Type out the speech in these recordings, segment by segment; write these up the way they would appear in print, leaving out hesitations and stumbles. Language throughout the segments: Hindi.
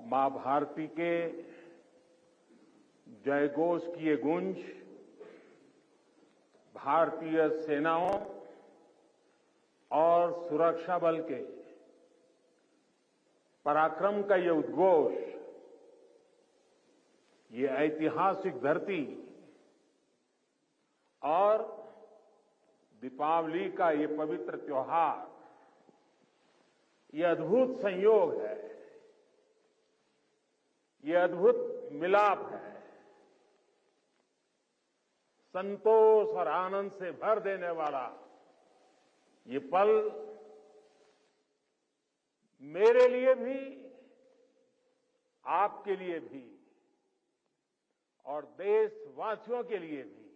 मां भारती के जयघोष की ये गूंज भारतीय सेनाओं और सुरक्षा बल के पराक्रम का ये उद्घोष, ये ऐतिहासिक धरती और दीपावली का ये पवित्र त्योहार, ये अद्भुत संयोग है, ये अद्भुत मिलाप है। संतोष और आनंद से भर देने वाला ये पल मेरे लिए भी, आपके लिए भी और देशवासियों के लिए भी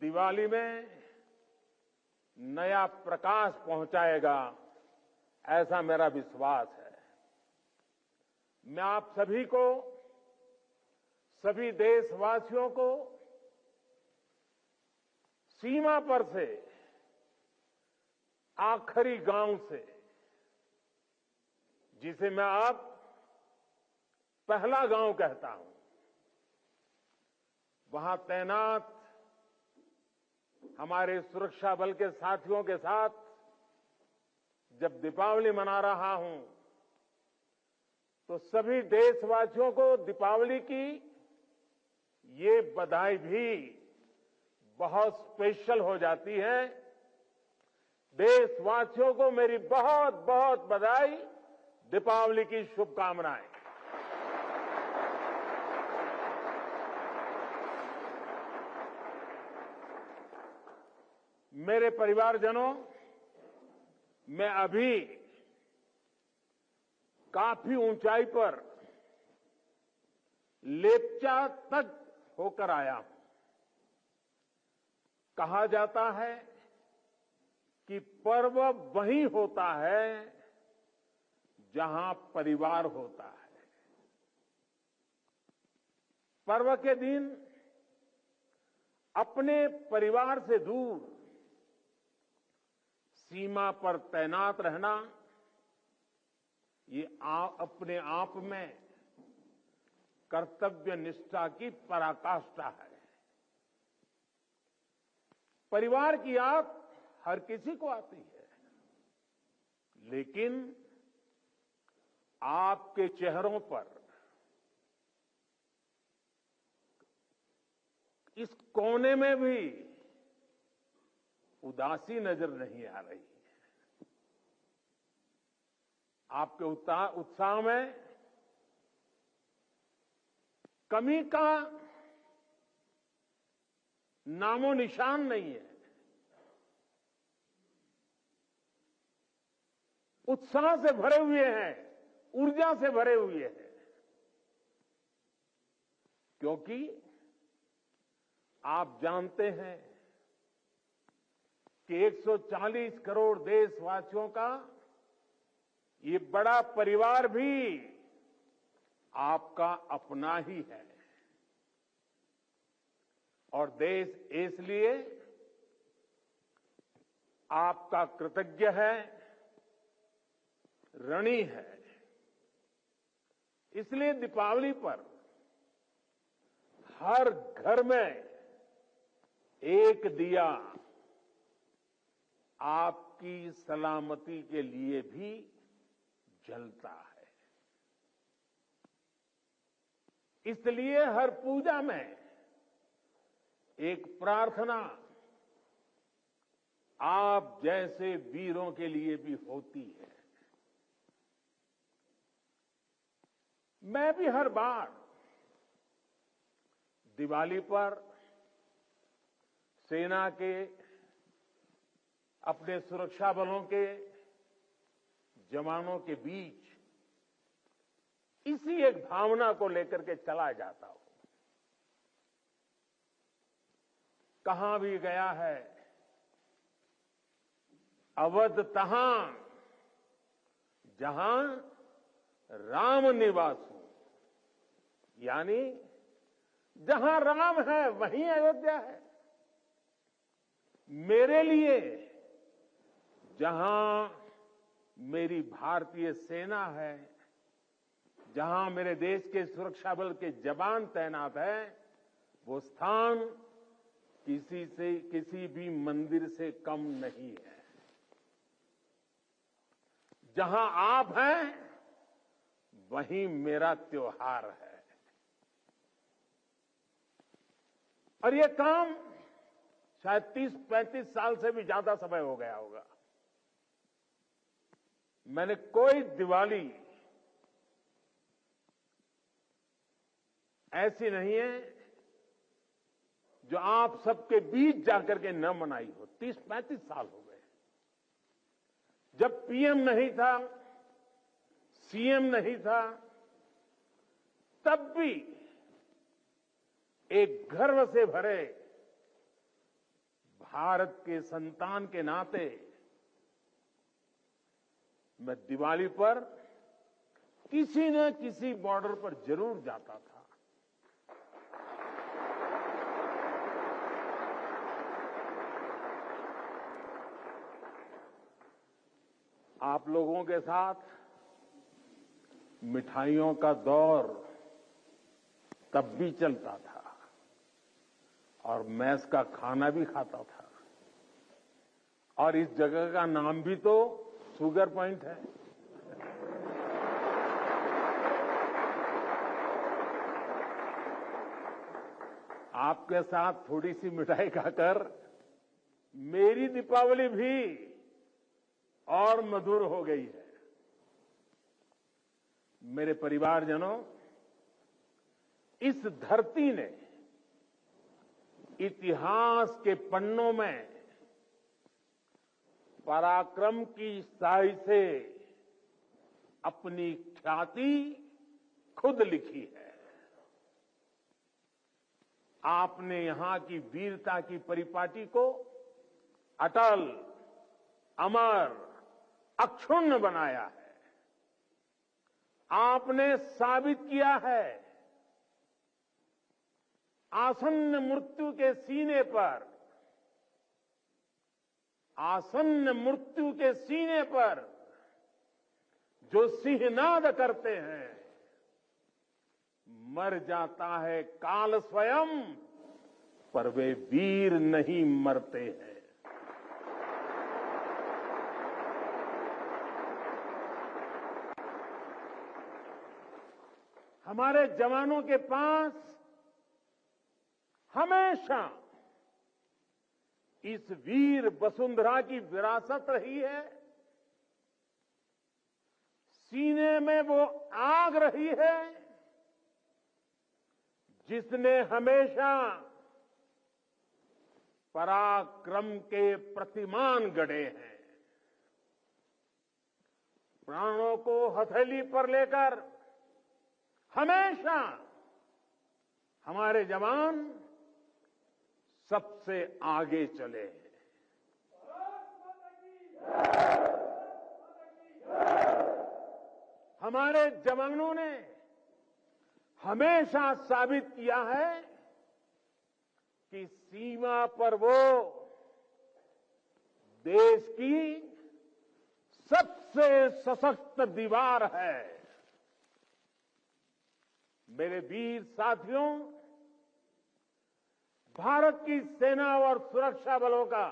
दिवाली में नया प्रकाश पहुंचाएगा, ऐसा मेरा विश्वास है। मैं आप सभी को, सभी देशवासियों को सीमा पर से, आखिरी गांव से, जिसे मैं अब पहला गांव कहता हूं, वहां तैनात हमारे सुरक्षा बल के साथियों के साथ जब दीपावली मना रहा हूं, तो सभी देशवासियों को दीपावली की ये बधाई भी बहुत स्पेशल हो जाती है। देशवासियों को मेरी बहुत बहुत बधाई, दीपावली की शुभकामनाएं। मेरे परिवारजनों, मैं अभी काफी ऊंचाई पर लेप्चा तक होकर आया हूं। कहा जाता है कि पर्व वहीं होता है जहां परिवार होता है। पर्व के दिन अपने परिवार से दूर सीमा पर तैनात रहना, ये अपने आप में कर्तव्य निष्ठा की पराकाष्ठा है। परिवार की याद हर किसी को आती है, लेकिन आपके चेहरों पर इस कोने में भी उदासी नजर नहीं आ रही है। आपके उत्साह में कमी का नामो निशान नहीं है। उत्साह से भरे हुए हैं, ऊर्जा से भरे हुए हैं, क्योंकि आप जानते हैं कि 140 करोड़ देशवासियों का ये बड़ा परिवार भी आपका अपना ही है। और देश इसलिए आपका कृतज्ञ है, ऋणी है। इसलिए दीपावली पर हर घर में एक दिया आपकी सलामती के लिए भी जलता है। इसलिए हर पूजा में एक प्रार्थना आप जैसे वीरों के लिए भी होती है। मैं भी हर बार दिवाली पर सेना के, अपने सुरक्षा बलों के जवानों के बीच इसी एक भावना को लेकर के चला जाता हूं। कहां भी गया है, अवध तहां जहां राम निवासु, यानी जहां राम है वहीं अयोध्या है। मेरे लिए जहां मेरी भारतीय सेना है जहां मेरे देश के सुरक्षा बल के जवान तैनात हैं, वो स्थान किसी भी मंदिर से कम नहीं है। जहां आप हैं, वहीं मेरा त्योहार है। और ये काम शायद 30-35 साल से भी ज्यादा समय हो गया होगा। मैंने कोई दिवाली ऐसी नहीं है जो आप सबके बीच जाकर के न मनाई हो। 30-35 साल हो गए। जब पीएम नहीं था, सीएम नहीं था, तब भी एक गर्व से भरे भारत के संतान के नाते मैं दिवाली पर किसी न किसी बॉर्डर पर जरूर जाता था। आप लोगों के साथ मिठाइयों का दौर तब भी चलता था और मैस का खाना भी खाता था। और इस जगह का नाम भी तो शुगर पॉइंट है। आपके साथ थोड़ी सी मिठाई खाकर मेरी दीपावली भी और मधुर हो गई है। मेरे परिवारजनों, इस धरती ने इतिहास के पन्नों में पराक्रम की स्याही से अपनी ख्याति खुद लिखी है। आपने यहां की वीरता की परिपाटी को अटल, अमर, अक्षुण्ण बनाया है। आपने साबित किया है आसन्न मृत्यु के सीने पर, जो सिंहनाद करते हैं, मर जाता है काल स्वयं, पर वे वीर नहीं मरते हैं। हमारे जवानों के पास हमेशा इस वीर वसुंधरा की विरासत रही है। सीने में वो आग रही है जिसने हमेशा पराक्रम के प्रतिमान गढ़े हैं। प्राणों को हथेली पर लेकर हमेशा हमारे जवान सबसे आगे चले हैं। हमारे जवानों ने हमेशा साबित किया है कि सीमा पर वो देश की सबसे सशक्त दीवार है। मेरे वीर साथियों, भारत की सेना और सुरक्षा बलों का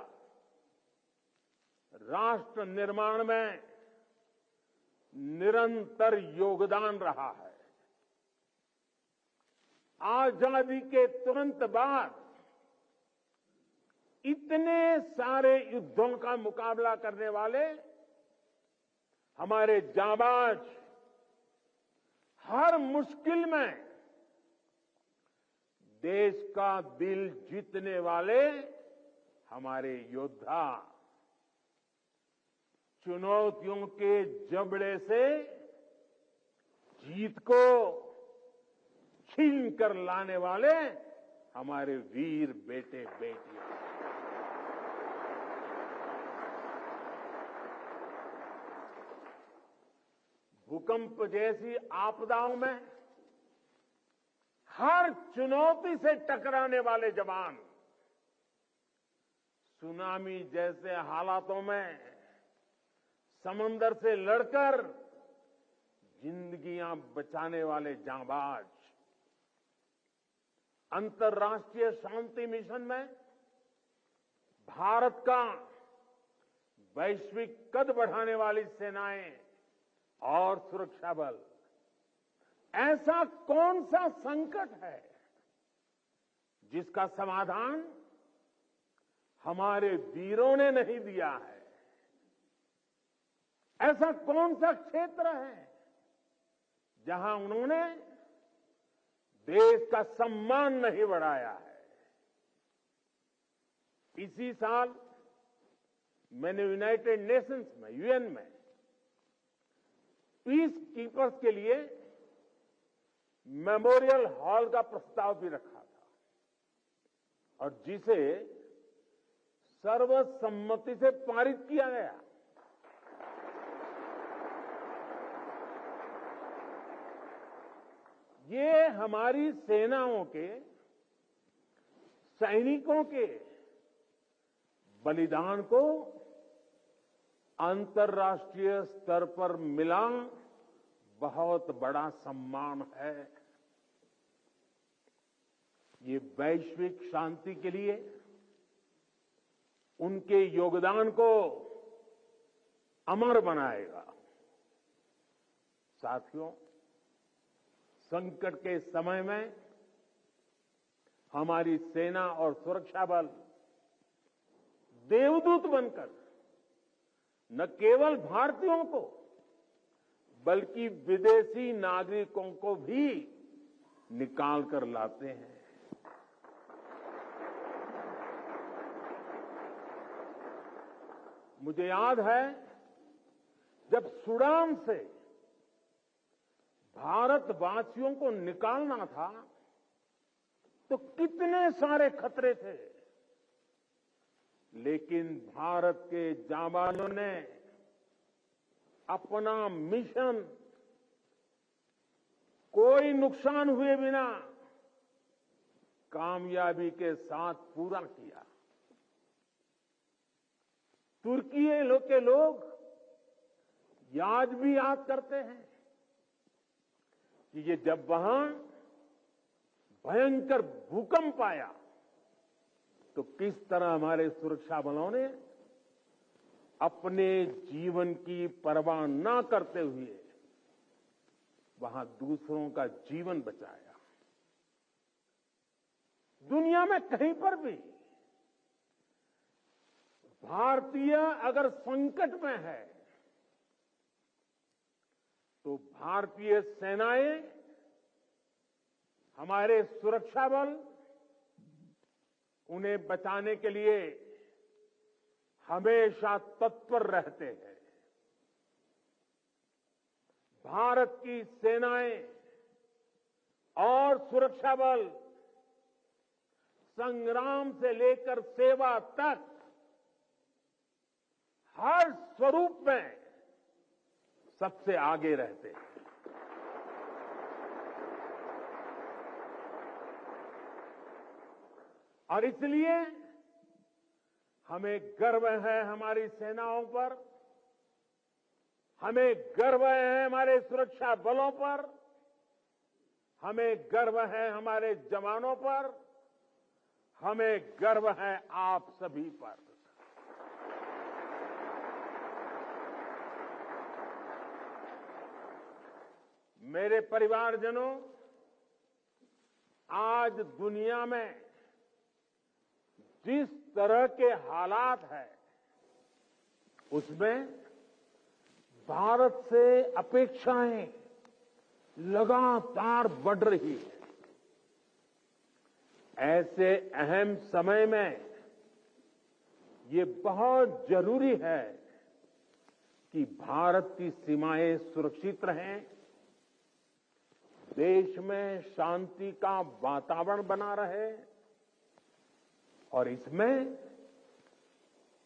राष्ट्र निर्माण में निरंतर योगदान रहा है। आजादी के तुरंत बाद इतने सारे युद्धों का मुकाबला करने वाले हमारे जांबाज, हर मुश्किल में देश का दिल जीतने वाले हमारे योद्धा, चुनौतियों के जबड़े से जीत को छीन कर लाने वाले हमारे वीर बेटे बेटियां। भूकंप जैसी आपदाओं में हर चुनौती से टकराने वाले जवान, सुनामी जैसे हालातों में समंदर से लड़कर जिंदगियां बचाने वाले जांबाज अंतर्राष्ट्रीय शांति मिशन में भारत का वैश्विक कद बढ़ाने वाली सेनाएं और सुरक्षा बल, ऐसा कौन सा संकट है जिसका समाधान हमारे वीरों ने नहीं दिया है? ऐसा कौन सा क्षेत्र है जहां उन्होंने देश का सम्मान नहीं बढ़ाया है? इसी साल मैंने यूनाइटेड नेशंस में, यूएन में पीस कीपर्स के लिए मेमोरियल हॉल का प्रस्ताव भी रखा था और जिसे सर्वसम्मति से पारित किया गया। ये हमारी सेनाओं के, सैनिकों के बलिदान को अंतर्राष्ट्रीय स्तर पर मिला बहुत बड़ा सम्मान है। ये वैश्विक शांति के लिए उनके योगदान को अमर बनाएगा। साथियों, संकट के समय में हमारी सेना और सुरक्षा बल देवदूत बनकर न केवल भारतीयों को बल्कि विदेशी नागरिकों को भी निकाल कर लाते हैं। मुझे याद है जब सूडान से भारतवासियों को निकालना था तो कितने सारे खतरे थे, लेकिन भारत के जांबाजों ने अपना मिशन कोई नुकसान हुए बिना कामयाबी के साथ पूरा किया। तुर्की के लोग आज भी याद करते हैं कि ये जब वहां भयंकर भूकंप आया तो किस तरह हमारे सुरक्षा बलों ने अपने जीवन की परवाह न करते हुए वहां दूसरों का जीवन बचाया। दुनिया में कहीं पर भी भारतीय अगर संकट में है तो भारतीय सेनाएं, हमारे सुरक्षा बल उन्हें बचाने के लिए हमेशा तत्पर रहते हैं। भारत की सेनाएं और सुरक्षा बल संग्राम से लेकर सेवा तक हर स्वरूप में सबसे आगे रहते हैं। और इसलिए हमें गर्व है हमारी सेनाओं पर, हमें गर्व है हमारे सुरक्षा बलों पर, हमें गर्व है हमारे जवानों पर, हमें गर्व है आप सभी पर। मेरे परिवारजनों, आज दुनिया में जिस तरह के हालात हैं उसमें भारत से अपेक्षाएं लगातार बढ़ रही है। ऐसे अहम समय में ये बहुत जरूरी है कि भारत की सीमाएं सुरक्षित रहें, देश में शांति का वातावरण बना रहे और इसमें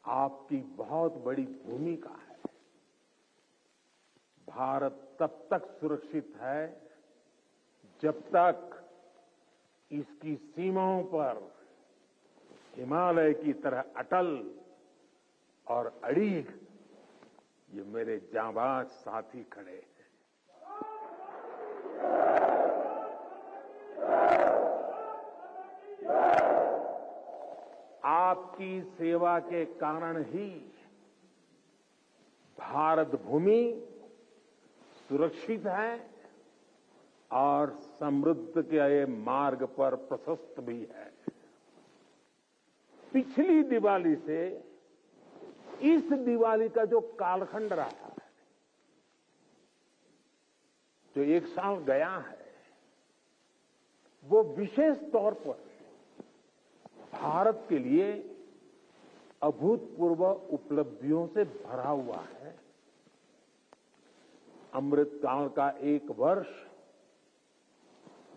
आपकी बहुत बड़ी भूमिका है। भारत तब तक सुरक्षित है जब तक इसकी सीमाओं पर हिमालय की तरह अटल और अड़ीग ये मेरे जांबाज साथी खड़े हैं। आपकी सेवा के कारण ही भारत भूमि सुरक्षित है और समृद्ध के मार्ग पर प्रशस्त भी है। पिछली दिवाली से इस दिवाली का जो कालखंड रहा है, जो एक साल गया है, वो विशेष तौर पर भारत के लिए अभूतपूर्व उपलब्धियों से भरा हुआ है। अमृतकाल का एक वर्ष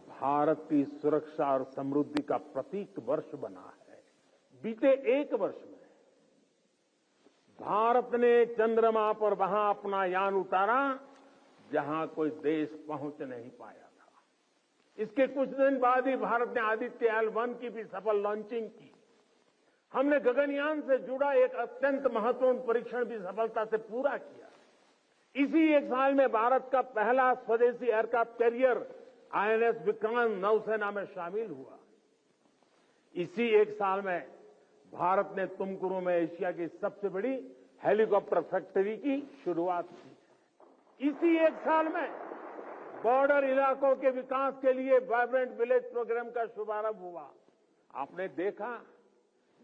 भारत की सुरक्षा और समृद्धि का प्रतीक वर्ष बना है। बीते एक वर्ष में भारत ने चंद्रमा पर वहां अपना यान उतारा जहां कोई देश पहुंच नहीं पाया था। इसके कुछ दिन बाद ही भारत ने आदित्य L1 की भी सफल लॉन्चिंग की। हमने गगनयान से जुड़ा एक अत्यंत महत्वपूर्ण परीक्षण भी सफलता से पूरा किया। इसी एक साल में भारत का पहला स्वदेशी एयरक्राफ्ट कैरियर INS विक्रांत नौसेना में शामिल हुआ। इसी एक साल में भारत ने तुमकुरू में एशिया की सबसे बड़ी हेलीकॉप्टर फैक्ट्री की शुरुआत की। इसी एक साल में बॉर्डर इलाकों के विकास के लिए वाइब्रेंट विलेज प्रोग्राम का शुभारंभ हुआ। आपने देखा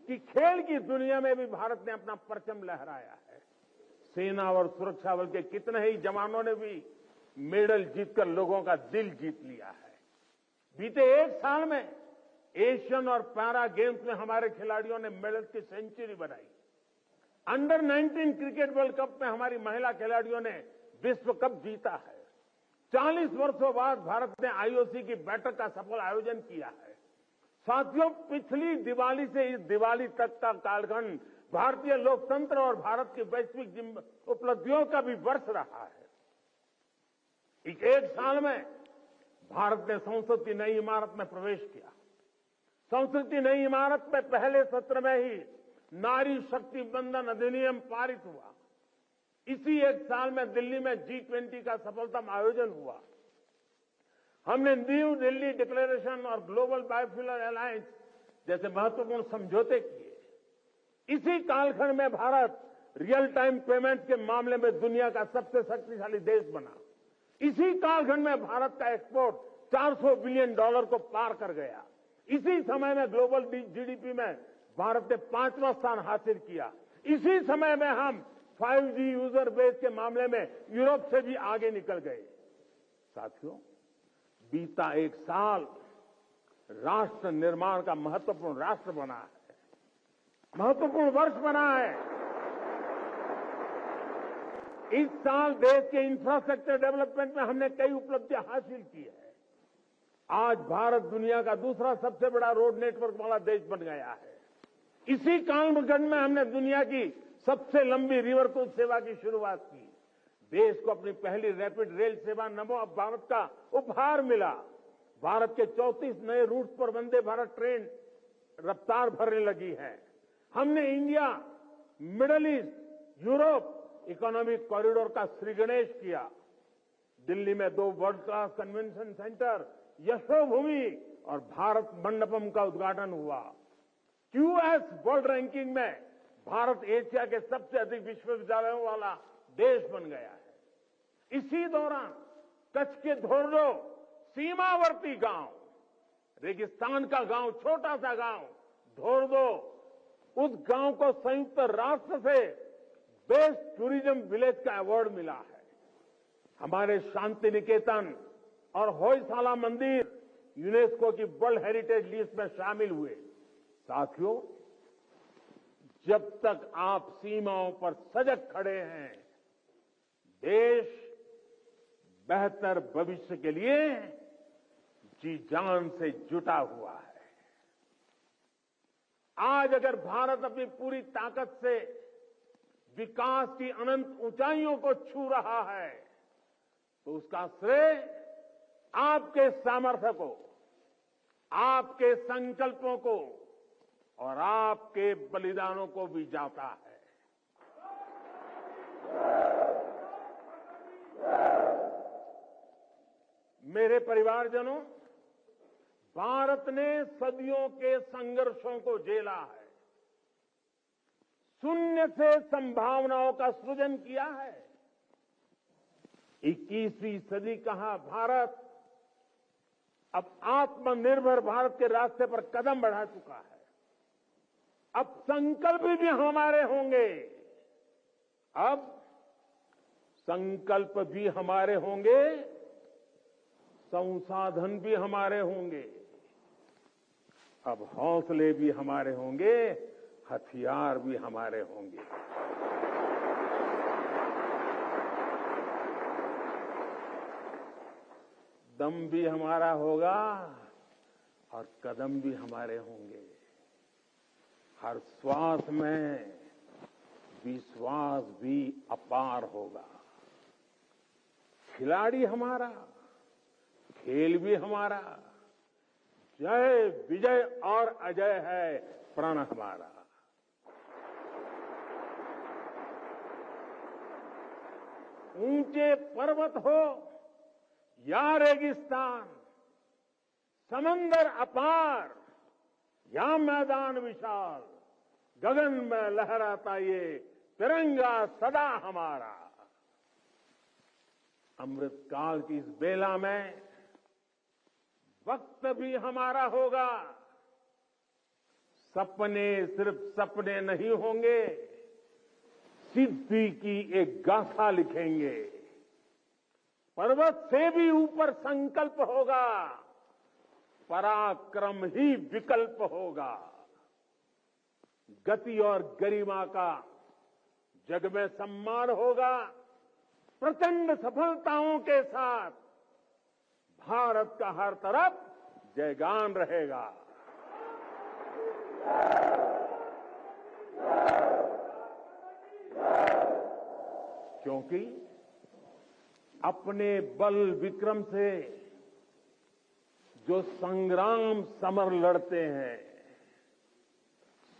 कि खेल की दुनिया में भी भारत ने अपना परचम लहराया है। सेना और सुरक्षा बल के कितने ही जवानों ने भी मेडल जीतकर लोगों का दिल जीत लिया है। बीते एक साल में एशियन और पैरा गेम्स में हमारे खिलाड़ियों ने मेडल की सेंचुरी बनाई। अंडर 19 क्रिकेट वर्ल्ड कप में हमारी महिला खिलाड़ियों ने विश्व कप जीता है। 40 वर्षों बाद भारत ने IOC की बैठक का सफल आयोजन किया है। साथियों, पिछली दिवाली से इस दिवाली तक का कालखंड भारतीय लोकतंत्र और भारत की वैश्विक उपलब्धियों का भी वर्ष रहा है। इस एक साल में भारत ने संसद की नई इमारत में प्रवेश किया। संसद की नई इमारत में पहले सत्र में ही नारी शक्ति बंधन अधिनियम पारित हुआ। इसी एक साल में दिल्ली में G20 का सफलतम आयोजन हुआ। हमने न्यू दिल्ली डिक्लेरेशन और ग्लोबल बायोफ्यूल अलायंस जैसे महत्वपूर्ण समझौते किए। इसी कालखंड में भारत रियल टाइम पेमेंट के मामले में दुनिया का सबसे शक्तिशाली देश बना। इसी कालखंड में भारत का एक्सपोर्ट $400 बिलियन को पार कर गया। इसी समय में ग्लोबल GDP में भारत ने 5वां स्थान हासिल किया। इसी समय में हम 5G यूजर बेस के मामले में यूरोप से भी आगे निकल गए। साथियों, बीता एक साल राष्ट्र निर्माण का महत्वपूर्ण राष्ट्र बना है, महत्वपूर्ण वर्ष बना है। इस साल देश के इंफ्रास्ट्रक्चर डेवलपमेंट में हमने कई उपलब्धियां हासिल की है। आज भारत दुनिया का दूसरा सबसे बड़ा रोड नेटवर्क वाला देश बन गया है। इसी कालखंड में हमने दुनिया की सबसे लंबी रिवर क्रूज सेवा की शुरुआत की। देश को अपनी पहली रैपिड रेल सेवा नमो भारत का उपहार मिला। भारत के 34 नए रूट पर वंदे भारत ट्रेन रफ्तार भरने लगी है। हमने India, middle east, Europe economic corridor का श्रीगणेश किया। दिल्ली में 2 world class convention centre, Yashobhoomi और भारत मंडपम का उद्घाटन हुआ। QS वर्ल्ड रैंकिंग में भारत एशिया के सबसे अधिक विश्वविद्यालयों वाला देश बन गया है। इसी दौरान कच्छ के धोर्डो सीमावर्ती गांव, रेगिस्तान का गांव, छोटा सा गांव धोर्डो, उस गांव को संयुक्त राष्ट्र से बेस्ट टूरिज्म विलेज का अवार्ड मिला है। हमारे शांति निकेतन और होयसाला मंदिर यूनेस्को की वर्ल्ड हेरिटेज लिस्ट में शामिल हुए। साथियों, जब तक आप सीमाओं पर सजग खड़े हैं, देश बेहतर भविष्य के लिए जी जान से जुटा हुआ है। आज अगर भारत अपनी पूरी ताकत से विकास की अनंत ऊंचाइयों को छू रहा है, तो उसका श्रेय आपके सामर्थ्य को, आपके संकल्पों को और आपके बलिदानों को भी जाता है। मेरे परिवारजनों, भारत ने सदियों के संघर्षों को झेला है। शून्य से संभावनाओं का सृजन किया है। 21वीं सदी का भारत अब आत्मनिर्भर भारत के रास्ते पर कदम बढ़ा चुका है। अब संकल्प भी हमारे होंगे, अब संकल्प भी हमारे होंगे, संसाधन भी हमारे होंगे, अब हौसले भी हमारे होंगे, हथियार भी हमारे होंगे। दम भी हमारा होगा और कदम भी हमारे होंगे। हर श्वास में विश्वास भी अपार होगा। खिलाड़ी हमारा, खेल भी हमारा, जय विजय और अजय है प्रण हमारा। ऊंचे पर्वत हो या रेगिस्तान, समंदर अपार या मैदान विशाल, गगन में लहराता ये तिरंगा सदा हमारा। अमृतकाल की इस बेला में वक्त भी हमारा होगा। सपने सिर्फ सपने नहीं होंगे, सिद्धि की एक गाथा लिखेंगे। पर्वत से भी ऊपर संकल्प होगा, पराक्रम ही विकल्प होगा। गति और गरिमा का जग में सम्मान होगा। प्रचंड सफलताओं के साथ भारत का हर तरफ जयगान रहेगा। क्योंकि अपने बल विक्रम से जो संग्राम समर लड़ते हैं,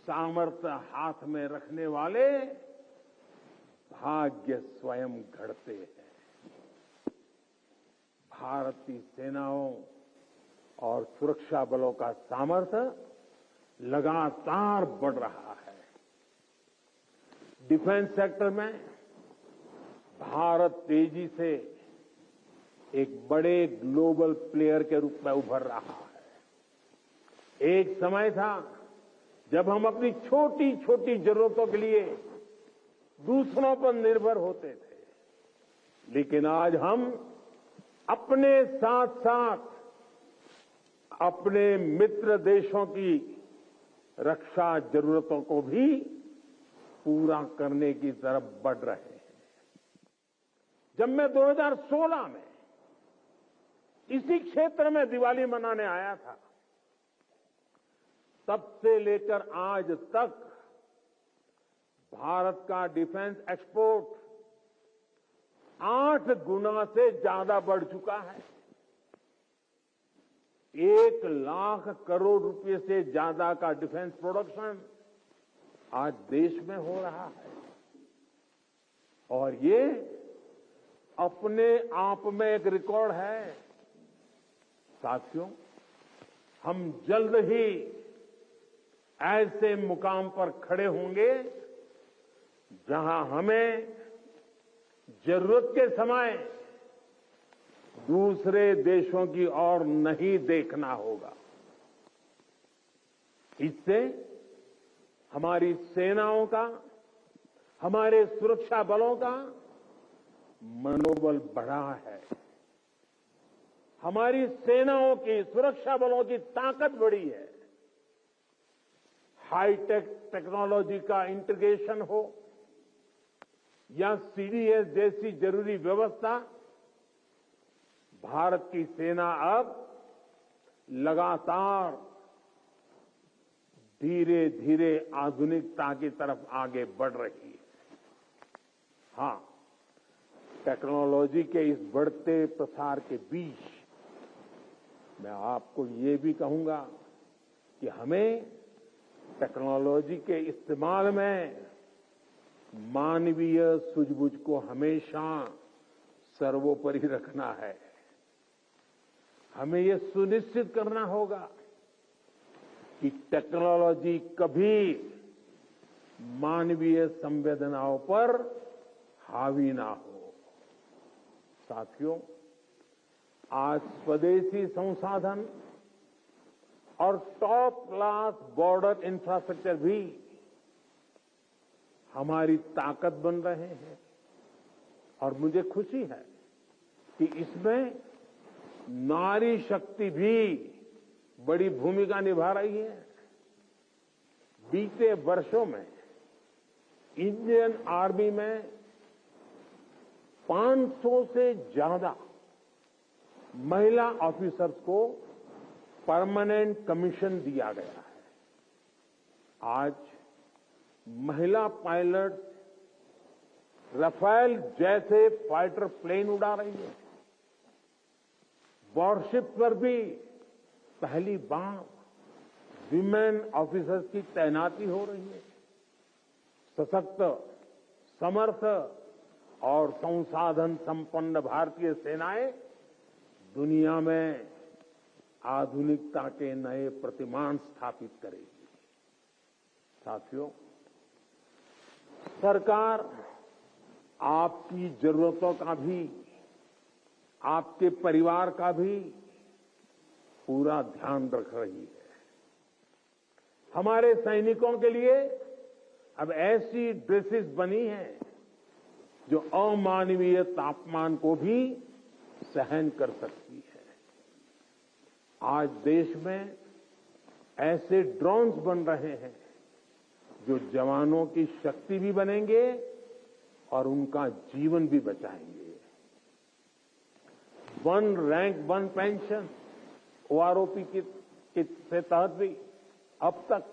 सामर्थ्य हाथ में रखने वाले भाग्य स्वयं घड़ते हैं। भारत की सेनाओं और सुरक्षा बलों का सामर्थ्य लगातार बढ़ रहा है। डिफेंस सेक्टर में भारत तेजी से एक बड़े ग्लोबल प्लेयर के रूप में उभर रहा है। एक समय था जब हम अपनी छोटी छोटी जरूरतों के लिए दूसरों पर निर्भर होते थे, लेकिन आज हम अपने साथ साथ अपने मित्र देशों की रक्षा जरूरतों को भी पूरा करने की तरफ बढ़ रहे हैं। जब मैं 2016 में इसी क्षेत्र में दिवाली मनाने आया था, तब से लेकर आज तक भारत का डिफेंस एक्सपोर्ट 8 गुना से ज्यादा बढ़ चुका है। 1 लाख करोड़ रुपए से ज्यादा का डिफेंस प्रोडक्शन आज देश में हो रहा है। और ये अपने आप में एक रिकॉर्ड है। साथियों, हम जल्द ही ऐसे मुकाम पर खड़े होंगे जहां हमें जरूरत के समय दूसरे देशों की ओर नहीं देखना होगा। इससे हमारी सेनाओं का, हमारे सुरक्षा बलों का मनोबल बढ़ा है। हमारी सेनाओं की, सुरक्षा बलों की ताकत बढ़ी है। हाईटेक टेक्नोलॉजी का इंटीग्रेशन हो या सीडीएस जैसी जरूरी व्यवस्था, भारत की सेना अब लगातार धीरे धीरे आधुनिकता की तरफ आगे बढ़ रही है। हां, टेक्नोलॉजी के इस बढ़ते प्रसार के बीच मैं आपको ये भी कहूंगा कि हमें टेक्नोलॉजी के इस्तेमाल में मानवीय सूझबूझ को हमेशा सर्वोपरि रखना है। हमें ये सुनिश्चित करना होगा कि टेक्नोलॉजी कभी मानवीय संवेदनाओं पर हावी ना हो। साथियों, आज स्वदेशी संसाधन और टॉप क्लास बॉर्डर इंफ्रास्ट्रक्चर भी हमारी ताकत बन रहे हैं और मुझे खुशी है कि इसमें नारी शक्ति भी बड़ी भूमिका निभा रही है। बीते वर्षों में इंडियन आर्मी में 500 से ज्यादा महिला ऑफिसर्स को परमानेंट कमीशन दिया गया है। आज महिला पायलट राफेल जैसे फाइटर प्लेन उड़ा रही है। वॉरशिप पर भी पहली बार विमेन ऑफिसर्स की तैनाती हो रही है। सशक्त, समर्थ और संसाधन संपन्न भारतीय सेनाएं दुनिया में आधुनिकता के नए प्रतिमान स्थापित करेगी। साथियों, सरकार आपकी जरूरतों का भी, आपके परिवार का भी पूरा ध्यान रख रही है। हमारे सैनिकों के लिए अब ऐसी ड्रेसेस बनी हैं जो अमानवीय तापमान को भी सहन कर सकती है। आज देश में ऐसे ड्रोन्स बन रहे हैं जो जवानों की शक्ति भी बनेंगे और उनका जीवन भी बचाएंगे। One rank one pension OROP के तहत भी अब तक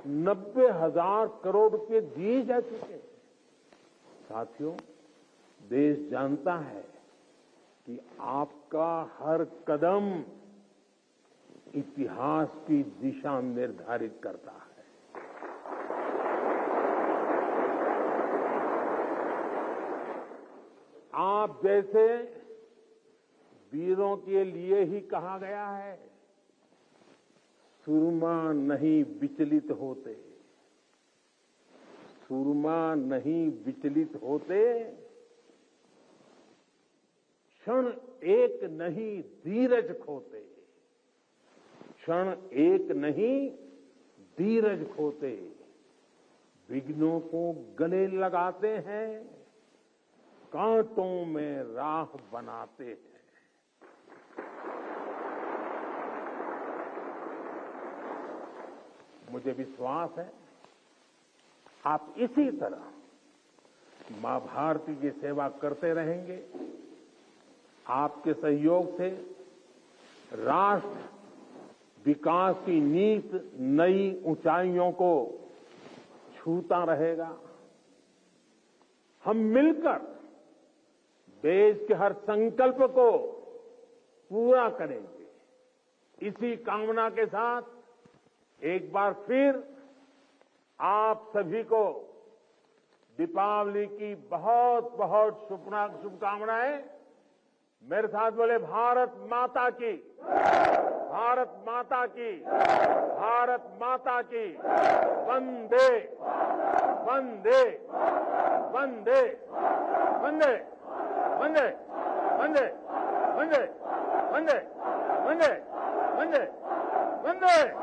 90,000 करोड़ रुपए दिए जा चुके हैं। साथियों, देश जानता है कि आपका हर कदम इतिहास की दिशा निर्धारित करता है। आप जैसे वीरों के लिए ही कहा गया है, सूरमा नहीं विचलित होते, सूरमा नहीं विचलित होते, क्षण एक नहीं धीरज खोते, क्षण एक नहीं धीरज खोते, विघ्नों को गले लगाते हैं, कांटों में राह बनाते हैं। मुझे विश्वास है आप इसी तरह मां भारती की सेवा करते रहेंगे। आपके सहयोग से राष्ट्र विकास की नीत नई ऊंचाइयों को छूता रहेगा। हम मिलकर देश के हर संकल्प को पूरा करेंगे। इसी कामना के साथ एक बार फिर आप सभी को दीपावली की बहुत बहुत शुभकामनाएं। मेरे साथ बोले भारत माता की, भारत माता की, भारत माता की। वंदे वंदे वंदे वंदे वंदे वंदे वंदे वंदे वंदे वंदे वंदे।